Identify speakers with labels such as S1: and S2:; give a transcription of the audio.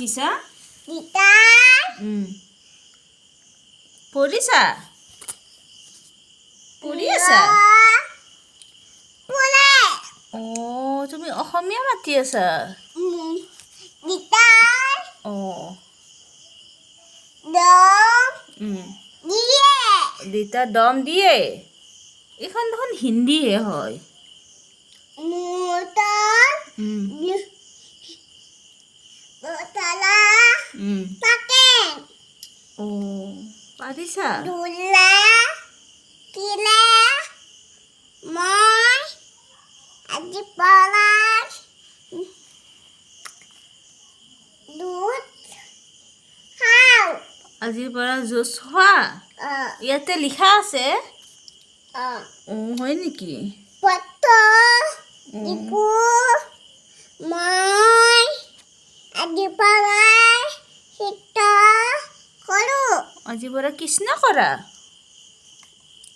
S1: মাতিছা
S2: গীতা
S1: পঢ়িছা পঢ়ি আছা
S2: পঢ়ে
S1: তুমি অসমীয়া মাতি আছা
S2: গীতা
S1: অঁ
S2: দম দিয়ে
S1: দেউতা দম দিয়ে এইখন দেখোন হিন্দীহে হয়
S2: মোটৰ তলা থাকে
S1: পাৰিছা
S2: দুলে কিলে মই আজি পৰা দুধ খাওঁ
S1: আজিৰ পৰা জুচ খোৱা ইয়াতে লিখা আছে হয় নেকি
S2: পত্ৰ দিকু মই আজি পৰা চিত্ৰ কৰোঁ
S1: আজিৰ পৰা কৃষ্ণ কৰা